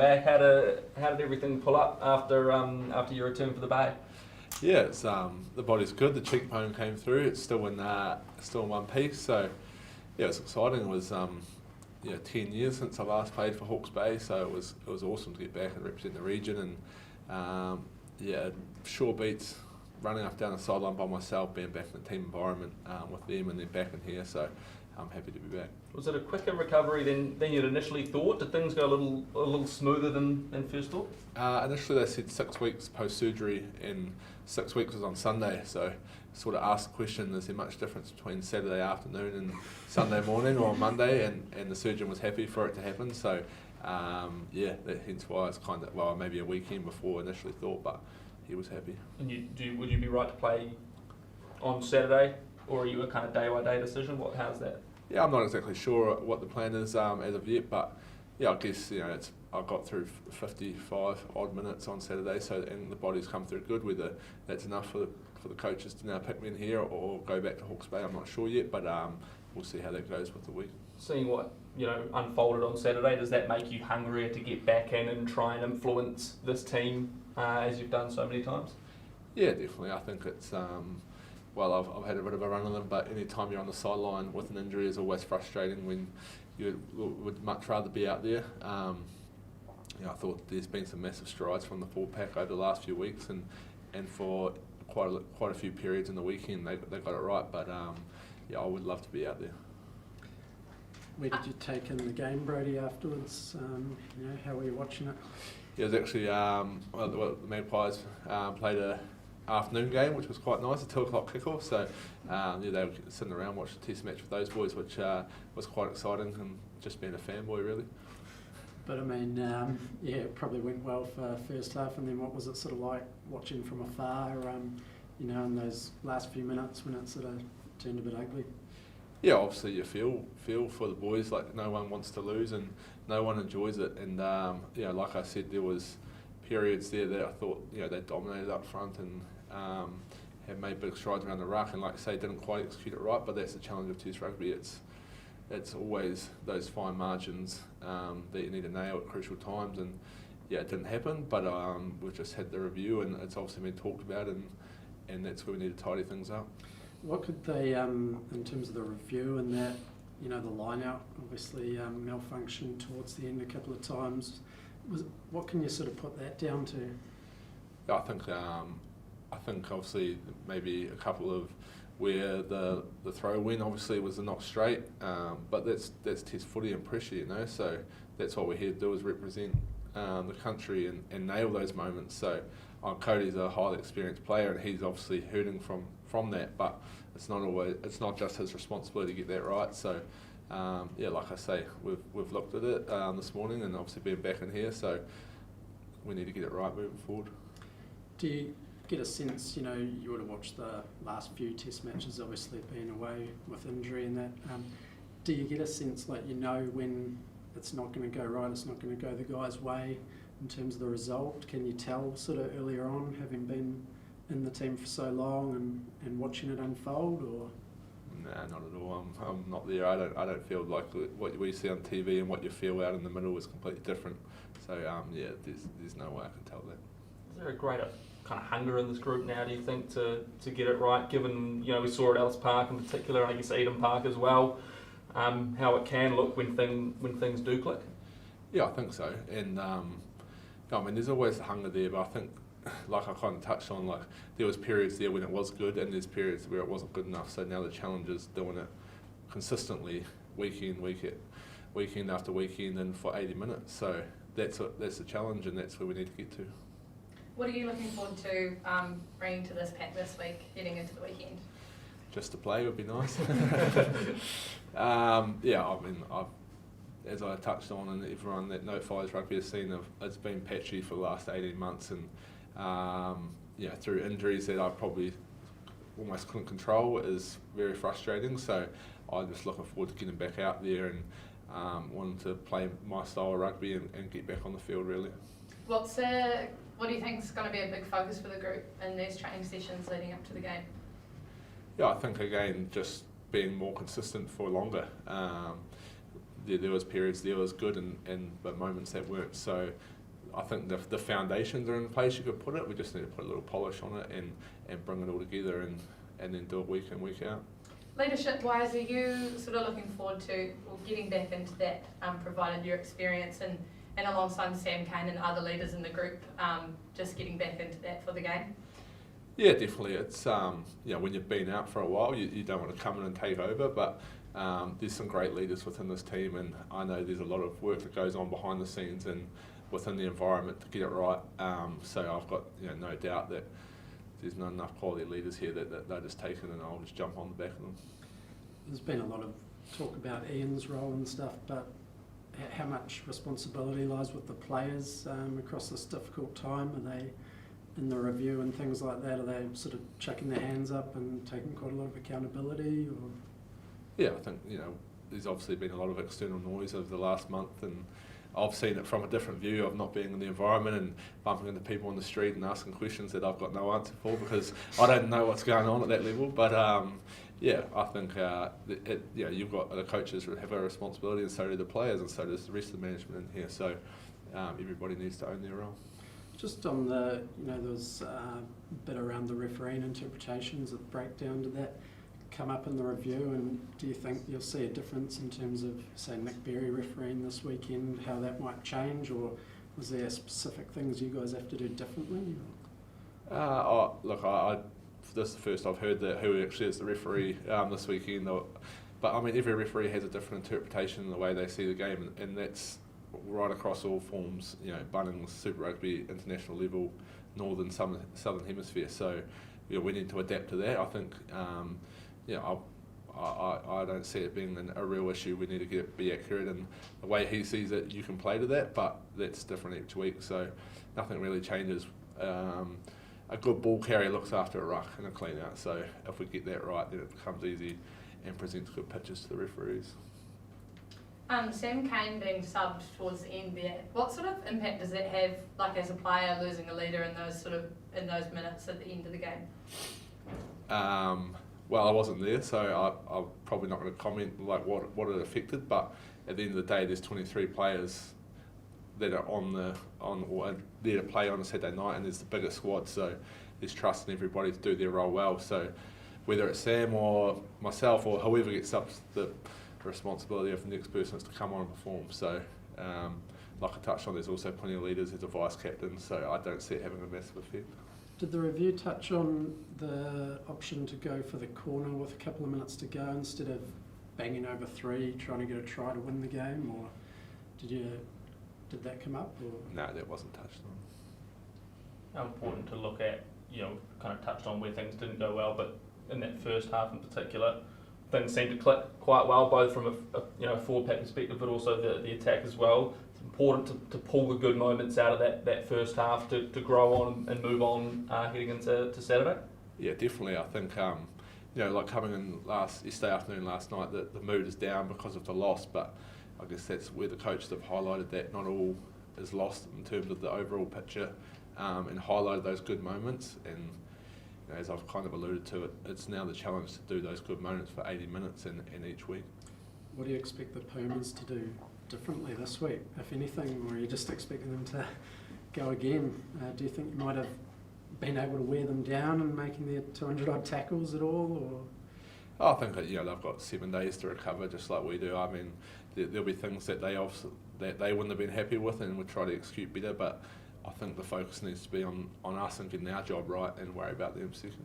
back. How did everything pull up after your return for the Bay? Yeah, it's the body's good. The cheekbone came through. It's still in one piece. So yeah, it's exciting. It was 10 years since I last played for Hawke's Bay. So it was awesome to get back and represent the region. And sure beats running up down the sideline by myself, being back in the team environment with them, and then back in here. So I'm happy to be back. Was it a quicker recovery than you'd initially thought? Did things go a little smoother than first thought? Initially they said 6 weeks post-surgery, and 6 weeks was on Sunday, so sort of asked the question, is there much difference between Saturday afternoon and Sunday morning or Monday, and the surgeon was happy for it to happen, so hence why it's kind of, maybe a weekend before initially thought, but he was happy. And would you be right to play on Saturday, or are you a kind of day-by-day decision? How's that? Yeah, I'm not exactly sure what the plan is as of yet, but yeah, I guess I got through 55 odd minutes on Saturday, and the body's come through good. Whether that's enough for the coaches to now pick me in here or go back to Hawke's Bay, I'm not sure yet, but we'll see how that goes with the week. Seeing what unfolded on Saturday, does that make you hungrier to get back in and try and influence this team as you've done so many times? Yeah, definitely. I think it's I've had a bit of a run on them, but any time you're on the sideline with an injury is always frustrating when you would much rather be out there. I thought there's been some massive strides from the forward pack over the last few weeks, and for quite a few periods in the weekend they got it right. But I would love to be out there. Where did you take in the game, Brodie, afterwards? How were you watching it? Yeah, it was actually the Magpies played a afternoon game, which was quite nice, a 2 o'clock kickoff. So they were sitting around watching the test match with those boys, which was quite exciting, and just being a fanboy really. But I mean, it probably went well for first half, and then what was it sort of like watching from afar? In those last few minutes when it sort of turned a bit ugly. Yeah, obviously you feel for the boys, like no one wants to lose and no one enjoys it. And like I said, there was periods there that I thought they dominated up front and have made big strides around the ruck, and like I say, didn't quite execute it right. But that's the challenge of Test rugby. It's always those fine margins that you need to nail at crucial times, and it didn't happen. But we've just had the review, and it's obviously been talked about, and that's where we need to tidy things up. What could they, in terms of the review and that, the Lineout obviously malfunctioned towards the end a couple of times. What can you sort of put that down to? Yeah, I think obviously maybe a couple of where the throw win obviously was not straight, but that's Test footy and pressure, so that's what we're here to do, is represent the country and nail those moments. So Cody's a highly experienced player, and he's obviously hurting from that, but it's not just his responsibility to get that right. So like I say, we've looked at it this morning, and obviously being back in here, so we need to get it right moving forward. Do you get a sense, you would have watched the last few Test matches, obviously being away with injury and that, do you get a sense when it's not going to go right, it's not going to go the guy's way in terms of the result? Can you tell sort of earlier on, having been in the team for so long and watching it unfold, or? No, not at all. I'm not there. I don't feel like what we see on TV and what you feel out in the middle is completely different. So there's no way I can tell that. Is there a greater kind of hunger in this group now, do you think, to get it right, given we saw at Ellis Park in particular, and I guess Eden Park as well, how it can look when things do click? Yeah, I think so. And there's always the hunger there, but I think, like I kind of touched on, like there was periods there when it was good, and there's periods where it wasn't good enough. So now the challenge is doing it consistently, weekend after weekend, and for 80 minutes. So that's the challenge, and that's where we need to get to. What are you looking forward to bringing to this pack this week, heading into the weekend? Just to play would be nice. As I touched on, and everyone that notifies rugby has seen, it's been patchy for the last 18 months, and through injuries that I probably almost couldn't control, is very frustrating. So I'm just looking forward to getting back out there and wanting to play my style of rugby and get back on the field really. What do you think is going to be a big focus for the group in these training sessions leading up to the game? Yeah, I think again just being more consistent for longer. there was periods there was good and but moments that weren't. So I think the foundations are in place, you could put it. We just need to put a little polish on it and bring it all together and then do it week in, week out. Leadership-wise, are you sort of looking forward to or getting back into that, provided your experience and alongside Sam Kane and other leaders in the group, just getting back into that for the game? Yeah, definitely. It's when you've been out for a while, you don't want to come in and take over, but there's some great leaders within this team, and I know there's a lot of work that goes on behind the scenes and within the environment to get it right. So I've got no doubt that there's not enough quality leaders here that they're just taking, and I'll just jump on the back of them. There's been a lot of talk about Ian's role and stuff, but how much responsibility lies with the players across this difficult time? Are they in the review and things like that? Are they sort of chucking their hands up and taking quite a lot of accountability? Or? Yeah, I think there's obviously been a lot of external noise over the last month, and I've seen it from a different view of not being in the environment and bumping into people on the street and asking questions that I've got no answer for because I don't know what's going on at that level. But I think you've got the coaches have a responsibility, and so do the players, and so does the rest of the management in here. So everybody needs to own their role. Just on the, there was a bit around the refereeing interpretations of breakdown. Did that come up in the review, and do you think you'll see a difference in terms of, say, Nick Berry refereeing this weekend, how that might change, or was there specific things you guys have to do differently? This is the first I've heard that who actually is the referee this weekend. But I mean, every referee has a different interpretation in the way they see the game, and that's right across all forms. Bunnings, Super Rugby, international level, Northern, Southern Hemisphere. So we need to adapt to that. I think. I don't see it being a real issue. We need to be accurate, and the way he sees it, you can play to that, but that's different each week. So nothing really changes. A good ball carrier looks after a ruck and a clean out. So if we get that right, then it becomes easy and presents good pitches to the referees. Sam Kane being subbed towards the end there, what sort of impact does that have, like as a player losing a leader in those minutes at the end of the game? Well, I wasn't there, so I'm probably not going to comment like what it affected. But at the end of the day, there's 23 players that are or there to play on a Saturday night, and there's the bigger squad, so there's trust in everybody to do their role well. So whether it's Sam or myself or whoever gets up, the responsibility of the next person is to come on and perform. So like I touched on, there's also plenty of leaders. There's a vice captain, so I don't see it having a massive effect. Did the review touch on the option to go for the corner with a couple of minutes to go instead of banging over three, trying to get a try to win the game, or did that come up? Or? No, that wasn't touched on. How important to look at, kind of touched on where things didn't go well, but in that first half in particular, things seemed to click quite well, both from a forward pack perspective, but also the attack as well. It's important to pull the good moments out of that first half to grow on and move on heading into Saturday. Yeah, definitely. I think like coming in yesterday afternoon, last night, the mood is down because of the loss, but I guess that's where the coaches have highlighted that not all is lost in terms of the overall picture, and highlighted those good moments. And as I've kind of alluded to, it's now the challenge to do those good moments for 80 minutes in each week. What do you expect the Pumas to do differently this week, if anything, or are you just expecting them to go again? Do you think you might have been able to wear them down and making their 200-odd tackles at all? Or? I think they've got 7 days to recover, just like we do. I mean, there'll be things that they wouldn't have been happy with, and we'll try to execute better. But I think the focus needs to be on us and getting our job right, and worry about them second.